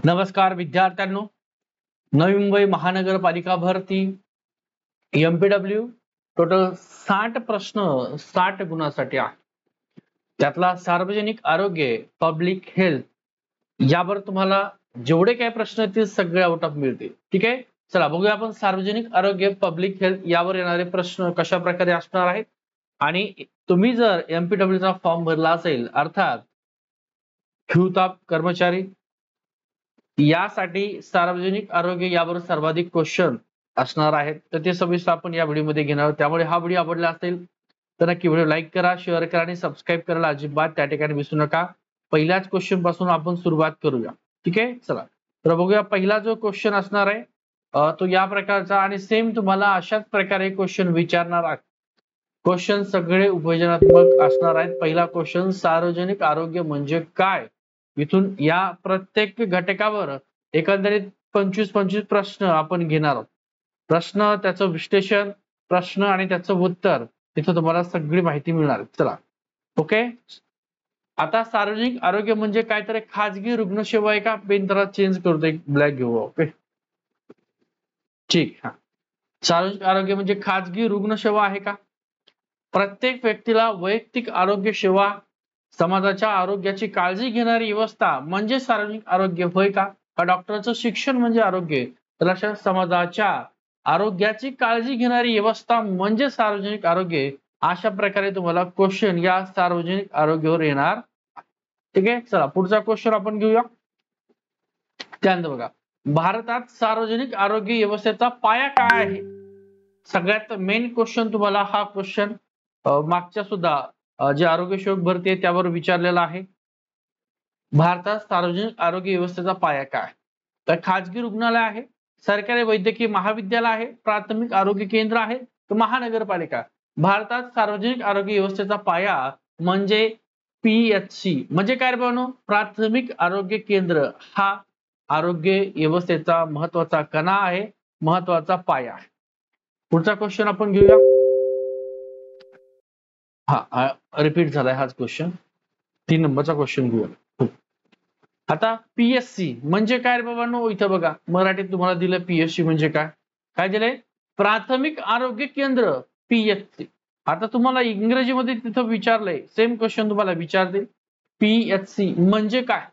नमस्कार विद्यार्थ्यांनो, नवी मुंबई महानगरपालिका भरती एमपीडब्ल्यू टोटल 60 प्रश्न 60 गुणासाठी आहे. त्यातला सार्वजनिक आरोग्य पब्लिक हेल्थ यावर तुम्हाला जेवढे काही प्रश्न येतील सगळे आउट ऑफ मिळतील. ठीक आहे, चला बघूया आपण सार्वजनिक आरोग्य पब्लिक हेल्थ यावर येणारे प्रश्न कशा प्रकारे असणार आहेत. आणि तुम्ही जर एमपीडब्ल्यू चा फॉर्म भरला असेल, अर्थात हिवताप कर्मचारी, यासाठी सार्वजनिक आरोग्य यावर सर्वाधिक क्वेश्चन असणार आहेत, तर ते सविस्तर आपण या व्हिडिओमध्ये घेणार आहोत. त्यामुळे हा व्हिडिओ आवडला असेल तर नक्की व्हिडिओ लाईक करा, शेअर करा आणि सबस्क्राईब करायला अजिबात त्या ठिकाणी विसरू नका. पहिल्याच क्वेश्चन पासून आपण सुरुवात करूया. ठीक आहे, चला तर बघूया. पहिला जो क्वेश्चन असणार आहे तो या प्रकारचा आणि सेम तुम्हाला अशाच प्रकारे क्वेश्चन विचारणार आहे. क्वेश्चन सगळे उभयजनात्मक असणार आहेत. पहिला क्वेश्चन, सार्वजनिक आरोग्य म्हणजे काय? इथून या प्रत्येक घटकावर एकंदरीत 25 प्रश्न आपण घेणार आहोत. प्रश्न, त्याचं विश्लेषण, प्रश्न आणि त्याचं उत्तर, तिथं तुम्हाला सगळी माहिती मिळणार. चला ओके. आता सार्वजनिक आरोग्य म्हणजे काय, तर खाजगी रुग्णसेवा आहे का? पेन जरा चेंज करतो, एक ब्लॅक घेऊ. ओके ठीक. हा, सार्वजनिक आरोग्य म्हणजे खाजगी रुग्णसेवा आहे का? प्रत्येक व्यक्तीला वैयक्तिक आरोग्य सेवा, समाजाच्या आरोग्याची काळजी घेणारी व्यवस्था म्हणजे सार्वजनिक आरोग्य होय का? डॉक्टरचं शिक्षण म्हणजे आरोग्य, तर अशा समाजाच्या आरोग्याची काळजी घेणारी व्यवस्था म्हणजे सार्वजनिक आरोग्य. अशा प्रकारे तुम्हाला क्वेश्चन या सार्वजनिक आरोग्यावर येणार. ठीक आहे, चला पुढचा क्वेश्चन आपण घेऊया. त्यानंतर बघा, भारतात सार्वजनिक आरोग्य व्यवस्थेचा पाया काय आहे? सगळ्यात मेन क्वेश्चन तुम्हाला हा क्वेश्चन मागच्या सुद्धा जे आरोग्य सेवक भरती आहे त्यावर विचारलेला आहे. भारतात सार्वजनिक आरोग्य व्यवस्थेचा पाया काय? तर खाजगी रुग्णालय आहे, सरकारी वैद्यकीय महाविद्यालय आहे, प्राथमिक आरोग्य केंद्र आहे, तर महानगरपालिका. भारतात सार्वजनिक आरोग्य व्यवस्थेचा पाया म्हणजे पीएचसी. म्हणजे काय बनव, प्राथमिक आरोग्य केंद्र हा आरोग्य व्यवस्थेचा महत्वाचा कणा आहे, महत्वाचा पाया आहे. पुढचा क्वेश्चन आपण घेऊया. हा रिपीट झालाय हाच क्वेश्चन, 3 नंबरचा क्वेश्चन घेऊया. आता पीएससी म्हणजे काय रे बाबांनो? इथं बघा मराठीत तुम्हाला दिलं पीएससी म्हणजे काय. काय दिलंय? प्राथमिक आरोग्य केंद्र, पीएचसी. आता तुम्हाला इंग्रजीमध्ये तिथं विचारलंय, सेम क्वेश्चन तुम्हाला विचारते, पीएचसी म्हणजे काय?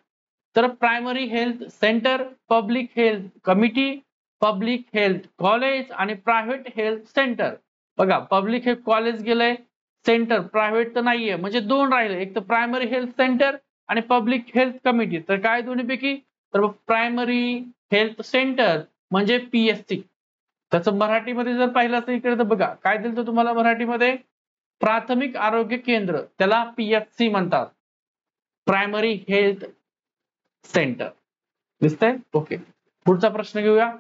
तर primary health centre, public health committee, public health college आणि प्रायव्हेट हेल्थ सेंटर. बघा पब्लिक हे कॉलेज गेलंय, सेंटर प्रायव्हेट तर नाहीये, म्हणजे दोन राहिले, एक तर प्रायमरी हेल्थ सेंटर आणि पब्लिक हेल्थ कमिटी. तर काय दोन्हीपैकी? तर प्रायमरी हेल्थ सेंटर म्हणजे पीएचसी. त्याचं मराठीमध्ये जर पाहिलं असतं इकडे, तर बघा काय दिलं तुम्हाला मराठीमध्ये, प्राथमिक आरोग्य केंद्र, त्याला पीएचसी म्हणतात, प्रायमरी हेल्थ सेंटर. दिसतंय? ओके. पुढचा प्रश्न घेऊया.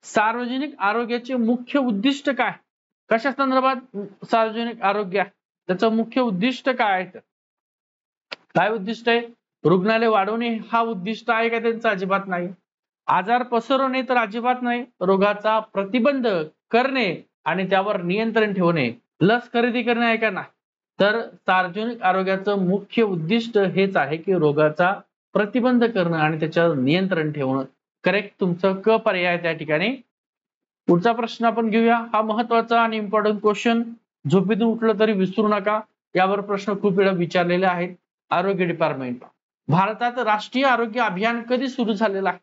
सार्वजनिक आरोग्याचे मुख्य उद्दिष्ट काय? कशा संदर्भात सार्वजनिक आरोग्य आहे? त्याचं मुख्य उद्दिष्ट काय आहे? काय उद्दिष्ट आहे? रुग्णालय वाढवणे हा उद्दिष्ट आहे का त्यांचं? अजिबात नाही. आजार पसरवणे तर अजिबात नाही. रोगाचा प्रतिबंध करणे आणि त्यावर नियंत्रण ठेवणे, लस खरेदी करणे आहे का? नाही. तर सार्वजनिक आरोग्याचं मुख्य उद्दिष्ट हेच आहे की रोगाचा प्रतिबंध करणं आणि त्याच्यावर नियंत्रण ठेवणं. करेक्ट, तुमचं क पर्याय त्या ठिकाणी. पुढचा प्रश्न आपण घेऊया. हा महत्वाचा आणि इम्पॉर्टंट क्वेश्चन, झोपेतून उठलं तरी विसरू नका. यावर प्रश्न खूप वेळा विचारलेले आहेत आरोग्य डिपार्टमेंटला. भारतात राष्ट्रीय आरोग्य अभियान कधी सुरू झालेलं आहे?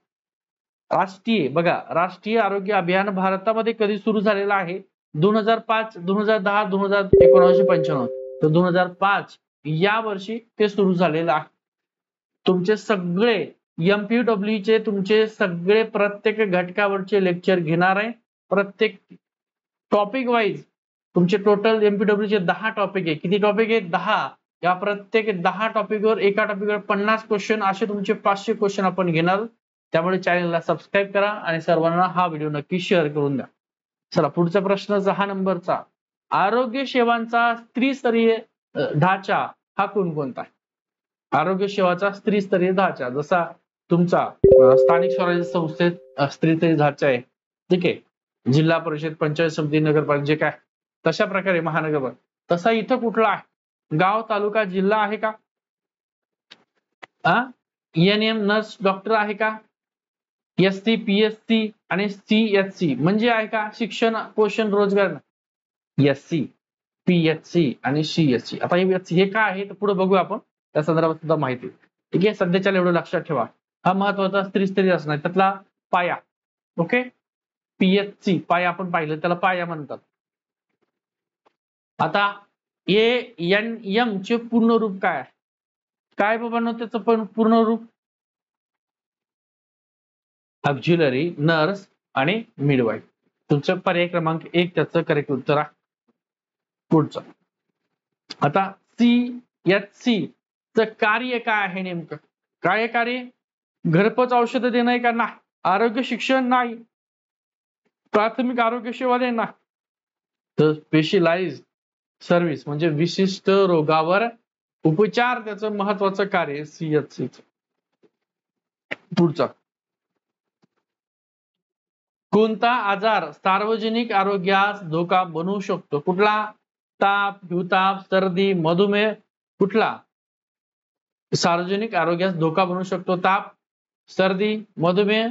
राष्ट्रीय, बघा राष्ट्रीय आरोग्य अभियान भारतामध्ये कधी सुरू झालेलं आहे? 2005, 2010, 2019, तर 2005 या वर्षी ते सुरू झालेलं आहे. तुमचे सगळे एमपीडब्ल्यू चे तुमचे सगळे प्रत्येक घटकावरचे लेक्चर घेणार आहे. प्रत्येक टॉपिक वाईज तुमचे टोटल एमपीडब्ल्यू चे 10 टॉपिक आहे. किती टॉपिक आहेत? 10. या प्रत्येक 10 टॉपिकवर एका टॉपिकवर 50 क्वेश्चन, असे तुमचे 500 क्वेश्चन आपण घेणार. त्यामुळे चॅनलला सबस्क्राईब करा आणि सर्वांना हा व्हिडिओ नक्की शेअर करून द्या. चला पुढचा प्रश्न 6 नंबरचा, आरोग्य सेवांचा त्रिस्तरीय ढाचा हा कोणकोणता आहे? आरोग्य सेवाचा त्रिस्तरीय ढाचा, जसा तुमचा स्थानिक स्वराज्य संस्थेत त्रिस्तरीय ढाचा आहे, ठीक आहे, जिल्हा परिषद, पंचायत समिती, नगरपालिका जे काय, तशा प्रकारे महानगरपालिका. तसा इथं कुठला आहे? गाव, तालुका, जिल्हा आहे का? एनएम नर्स डॉक्टर आहे का? SC, PSC आणि CHC म्हणजे आहे का शिक्षण, पोषण, रोजगार. SC, PHC आणि CHC. आता हे काय आहे तर पुढे बघू आपण, त्या संदर्भात सुद्धा माहिती. ठीक आहे, सध्याच्या एवढं लक्षात ठेवा. हा महत्वाचा त्रिस्तरीय असणार त्यातला पाया. ओके, PHC पाया आपण पाहिलं, त्याला पाया म्हणतात. आता ANM चे पूर्ण रूप काय आहे? काय बाबांनो त्याचं पण पूर्ण रूप? ऑक्झिलरी नर्स आणि मिडवाईफ. तुमचं पर्याय क्रमांक 1 त्याचं करेक्ट उत्तर आहे. पुढचं आता CHC च कार्य काय आहे नेमकं? काय कार्य? घरपोच औषधं देणं आहे का? नाही. आरोग्य शिक्षण नाही. प्राथमिक आरोग्य सेवा देणं नाही. तर स्पेशलाइज सर्व्हिस म्हणजे विशिष्ट रोगावर उपचार, त्याचं महत्वाचं कार्य CHC. पुढचा कोणता आजार सार्वजनिक आरोग्यास धोका बनवू शकतो? कुठला? ताप, हिवताप, सर्दी, मधुमेह. कुठला सार्वजनिक आरोग्यास धोका बनवू शकतो? ताप, सर्दी, मधुमेह.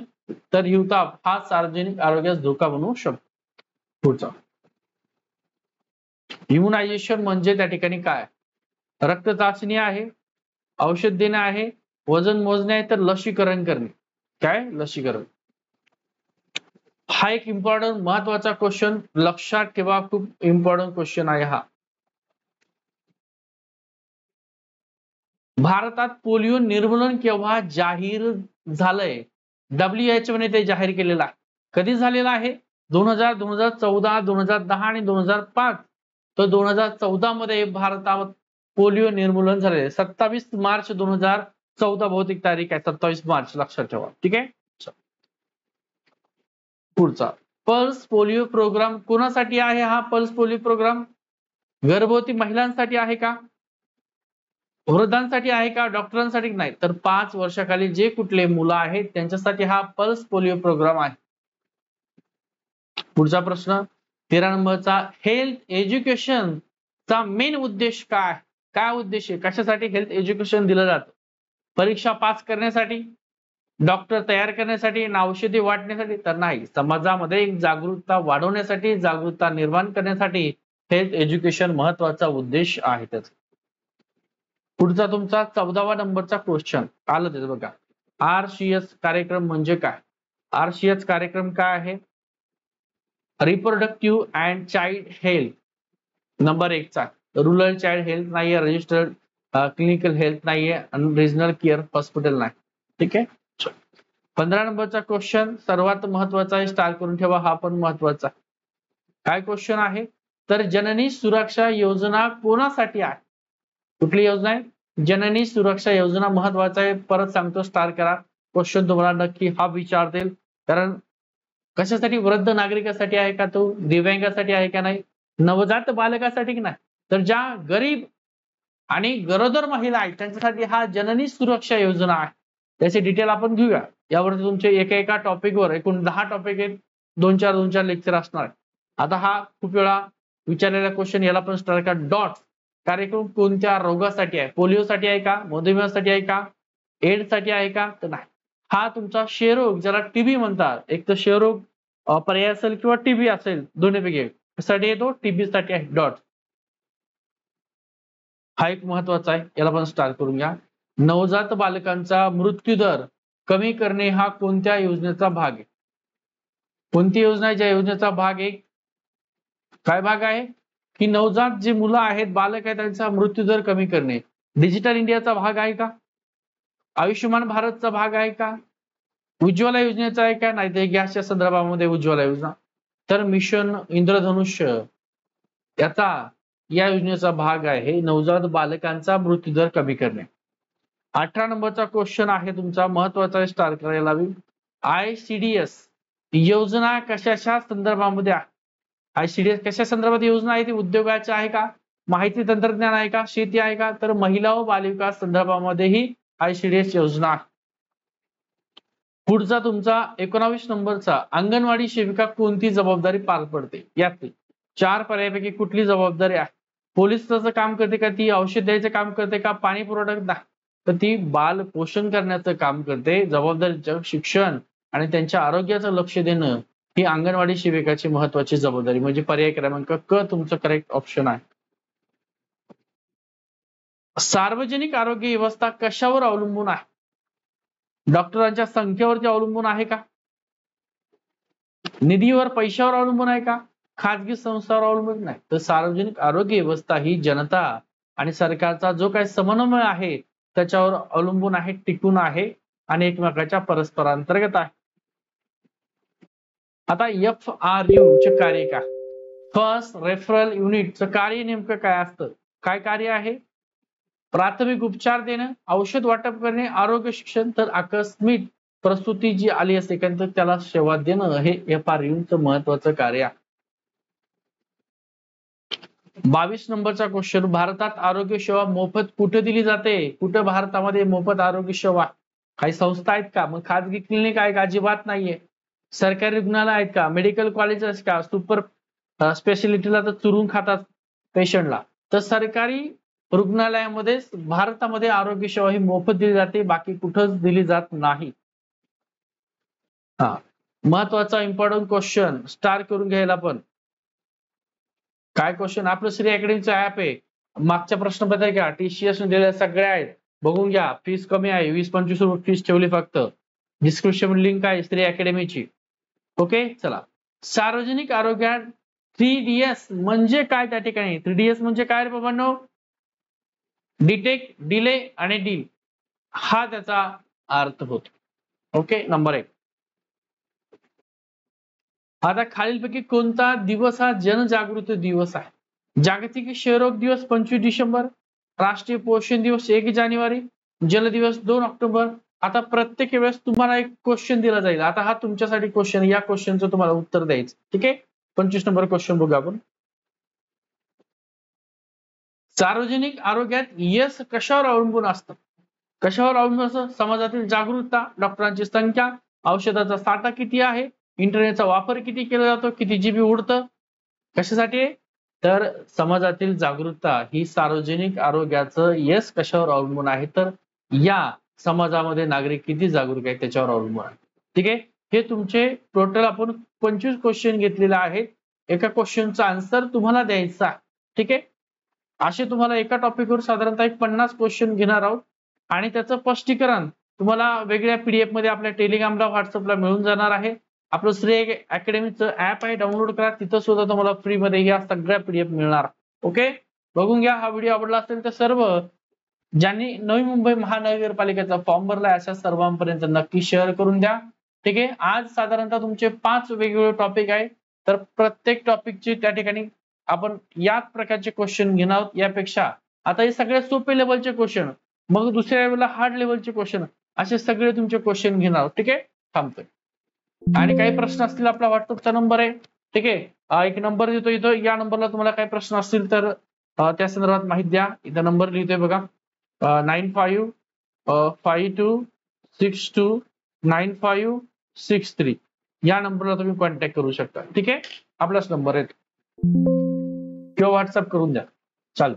तर हिवताप हा सार्वजनिक आरोग्यास धोका बनवू शकतो. पुढचा इम्युनायझेशन म्हणजे त्या ठिकाणी काय? रक्त चाचणी आहे, औषध देणे आहे, वजन मोजणे आहे, तर लसीकरण करणे. काय? लसीकरण. हा एक इम्पॉर्टंट महत्वाचा क्वेश्चन लक्षात ठेवा, खूप इम्पॉर्टंट क्वेश्चन आहे हा. भारतात पोलिओ निर्मूलन केव्हा जाहीर झालंय? WHO ने ते जाहीर केलेलं आहे. कधी झालेलं आहे? 2000, 2014, 2010 आणि 2005. तर 2014 मध्ये भारतात पोलिओ निर्मूलन झाले. 27 मार्च 2014 बहुतेक तारीख आहे, 27 मार्च लक्षात ठेवा. ठीक आहे. पुढचा पल्स पोलिओ प्रोग्राम कोणासाठी आहे? हा पल्स पोलिओ प्रोग्राम गर्भवती महिलांसाठी आहे का? वृद्धांसाठी आहे का? डॉक्टरांसाठी नाही. तर 5 वर्षाखाली जे कुठले मुलं आहेत त्यांच्यासाठी हा पल्स पोलिओ प्रोग्राम आहे. पुढचा प्रश्न 13 नंबरचा हेल्थ एज्युकेशन चा मेन उद्देश काय? काय उद्देश आहे? कशासाठी हेल्थ एज्युकेशन दिलं जातं? परीक्षा पास करण्यासाठी, डॉक्टर तयार करण्यासाठी, औषधी वाटण्यासाठी? तर नाही, समाजामध्ये एक जागरूकता वाढवण्यासाठी, जागरूकता निर्माण करण्यासाठी हेल्थ एज्युकेशन महत्वाचा उद्देश आहे त्याचा. पुढचा तुमचा 14वा नंबरचा क्वेश्चन आलं त्याचं बघा. RCS कार्यक्रम म्हणजे काय? RCS कार्यक्रम काय आहे? Reproductive and child health number 1 चा. रुरल चाइल्ड हेल्थ नाहीये, रजिस्टर्ड क्लिनिकल हेल्थ नाहीये आणि रिजनल केअर हॉस्पिटल नाही. ठीक आहे. 15 नंबरचा क्वेश्चन सर्वात महत्वाचा आहे, स्टार करून ठेवा, हा पण महत्वाचा. काय क्वेश्चन आहे? तर जननी सुरक्षा योजना कोणासाठी आहे? कुठली योजना आहे? जननी सुरक्षा योजना महत्वाचा आहे. परत सांगतो, स्टार करा. क्वेश्चन तुम्हाला नक्की हा विचारतील. कारण कशासाठी? वृद्ध नागरिकासाठी आहे का? तो दिव्यांगासाठी आहे का? नाही. नवजात बालकासाठी की नाही. तर ज्या गरीब आणि गरोदर महिला आहेत त्यांच्यासाठी हा जननी सुरक्षा योजना आहे. त्याचे डिटेल आपण घेऊया. यावरती तुमचे एका टॉपिकवर एकूण 10 टॉपिक आहेत, 2-4 लेक्चर असणार. आता हा खूप वेळा विचारलेला क्वेश्चन, याला पण स्टार का. डॉट कार्यक्रम कोणत्या रोगासाठी आहे? पोलिओसाठी आहे का? मधुमेहासाठी आहे का? एड्स साठी आहे का? तर नाही. हा तुमचा क्षयरोग, ज्याला टीबी म्हणतात, एक तर क्षयरोग पर्याय असेल किंवा टीबी असेल, दोन्हीपैकी साठी येतो, टीबी साठी आहे. डॉट हा एक महत्वाचा आहे, याला पण स्टार करून घ्या. नवजात बालकांचा मृत्यू दर कमी करणे हा कोणत्या योजनेचा भाग आहे? कोणती योजना आहे ज्या योजनेचा भाग आहे? काय भाग आहे? की नवजात जे मुलं आहेत, बालक आहेत, त्यांचा मृत्यू दर कमी करणे. डिजिटल इंडियाचा भाग आहे का? आयुष्यमान भारतचा भाग आहे का? उज्ज्वला योजनेचा आहे का? नाही तर गॅसच्या संदर्भामध्ये उज्ज्वला योजना. तर मिशन इंद्रधनुष्य याचा या योजनेचा भाग आहे नवजात बालकांचा मृत्यू दर कमी करणे. 18 नंबरचा क्वेश्चन आहे तुमचा महत्वाचा, स्टार करायला हवी. ICDS योजना कशाच्या संदर्भामध्ये आहे? ICDS कशा संदर्भात योजना आहे? ती उद्योगाची आहे का? माहिती तंत्रज्ञान आहे का? शेती आहे का? तर महिला व बालविकास संदर्भामध्ये ही ICDS योजना आहे. पुढचा तुमचा 19 नंबरचा अंगणवाडी सेविका कोणती जबाबदारी पार पडते? यातली 4 पर्यायापैकी कुठली जबाबदारी आहे? पोलिसचं काम करते का? ती औषध द्यायचं काम करते का? पाणी पुरवठा नाही, तर ती बाल पोषण करण्याचं काम करते. जबाबदारीचं शिक्षण आणि त्यांच्या आरोग्याचं लक्ष देणं ही अंगणवाडी सेविकाची महत्वाची जबाबदारी. म्हणजे पर्याय क्रमांक क तुमचं करेक्ट ऑप्शन आहे. सार्वजनिक आरोग्य व्यवस्था कशावर अवलंबून आहे? डॉक्टरांच्या संख्येवरती अवलंबून आहे का? निधीवर, पैशावर अवलंबून आहे का? खाजगी संस्थांवर अवलंबून नाही. तर सार्वजनिक आरोग्य व्यवस्था ही जनता आणि सरकारचा जो काही समन्वय आहे त्याच्यावर अवलंबून आहे, टिकून आहे आणि एकमेकाच्या परस्परांतर्गत आहे. आता FRU चे कार्य काय? फर्स्ट रेफरल युनिटचं कार्य नेमकं काय असतं? काय कार्य आहे? प्राथमिक उपचार देणं, औषध वाटप करणे, आरोग्य शिक्षण. तर आकस्मिक प्रसूती जी आली असते तर त्याला सेवा देणं हे FRUचं महत्वाचं कार्य आहे. 22 नंबरचा क्वेश्चन, भारतात आरोग्य सेवा मोफत कुठे दिली जाते? कुठे भारतामध्ये मोफत आरोग्य सेवा? काही संस्था आहेत का? मग खाजगी क्लिनिक आहे का? अजिबात नाहीये. सरकारी रुग्णालय आहेत का? मेडिकल कॉलेज आहेत का? सुपर स्पेशालिटीला तर चुरून खातात पेशंटला. तर सरकारी रुग्णालयामध्ये भारतामध्ये आरोग्य सेवा ही मोफत दिली जाते, बाकी कुठंच दिली जात नाही. हा महत्वाचा इम्पॉर्टंट क्वेश्चन स्टार करून घ्यायला. पण काय क्वेश्चन? आपलं श्री अकॅडमीचं ऍप आहे. मागच्या प्रश्नपत्रिका TCS ने दिलेल्या सगळ्या आहेत, बघून घ्या. फीस कमी आहे, 20-25 रुपये फीस ठेवली फक्त. डिस्क्रिप्शन लिंक आहे श्री अकॅडमीची. ओके चला. सार्वजनिक आरोग्यात 3DS म्हणजे काय? त्या ठिकाणी 3DS म्हणजे काय रे बाबांनो? डिटेक्ट, डिले आणि डील हा त्याचा अर्थ होतो. Okay number 1. आता खालीलपैकी कोणता दिवस हा जनजागृती दिवस आहे? जागतिक क्षयरोग दिवस 25 डिसेंबर, राष्ट्रीय पोषण दिवस 1 जानेवारी, जल दिवस 2 ऑक्टोबर. आता प्रत्येक वेळेस तुम्हाला एक क्वेश्चन दिला जाईल. आता हा तुमच्यासाठी क्वेश्चन, या क्वेश्चनचं तुम्हाला उत्तर द्यायचं. ठीक आहे. 25 नंबर क्वेश्चन बघू आपण. सार्वजनिक आरोग्यात यश कशावर अवलंबून असतं? कशावर अवलंबून असतं? समाजातील जागरूकता, डॉक्टरांची संख्या, औषधाचा साठा किती आहे, इंटरनेटचा वापर किती केला जातो, किती GB उडतं. कशासाठी? तर समाजातील जागरूकता ही सार्वजनिक आरोग्याचं यश कशावर अवलंबून आहे? तर या समाजामध्ये नागरिक किती जागरूक आहेत त्याच्यावर अवलंबून आहे. ठीक आहे. हे तुमचे टोटल आपण 25 क्वेश्चन घेतलेले आहेत. एका क्वेश्चनचा आन्सर तुम्हाला द्यायचा. ठीक आहे. असे तुम्हाला एका टॉपिकवर साधारणतः 50 क्वेश्चन घेणार आहोत आणि त्याचं स्पष्टीकरण तुम्हाला वेगळ्या PDF मध्ये आपल्या टेलिग्रामला, व्हॉट्सअपला मिळून जाणार आहे. आपलं श्रेय अकॅडमीचं ऍप आहे, डाउनलोड करा. तिथं सुद्धा तुम्हाला फ्री मध्ये या सगळ्या PDF मिळणार. ओके बघून घ्या. हा व्हिडिओ आवडला असेल तर सर्व ज्यांनी नवी मुंबई महानगरपालिकेचा फॉर्म भरला अशा सर्वांपर्यंत नक्की शेअर करून द्या. ठीक आहे. आज साधारणतः तुमचे 5 वेगवेगळे टॉपिक आहेत. तर प्रत्येक टॉपिकची त्या ठिकाणी आपण याच प्रकारचे क्वेश्चन घेणार आहोत. यापेक्षा आता हे सगळे सोपे लेवलचे क्वेश्चन, मग दुसऱ्या लेवलला हार्ड लेवलचे क्वेश्चन, असे सगळे तुमचे क्वेश्चन घेणार आहोत. ठीक आहे. थांबतोय. आणि काही प्रश्न असतील आपला व्हॉट्सअपचा नंबर आहे. ठीक आहे. एक नंबर देतो इथं. या नंबरला तुम्हाला काही प्रश्न असतील तर त्या संदर्भात माहिती द्या. इथं नंबर लिहितोय बघा. 9552629563 या नंबरला तुम्ही कॉन्टॅक्ट करू शकता. ठीक आहे. आपलाच नंबर आहे किंवा व्हॉट्सअप करून द्या. चालेल.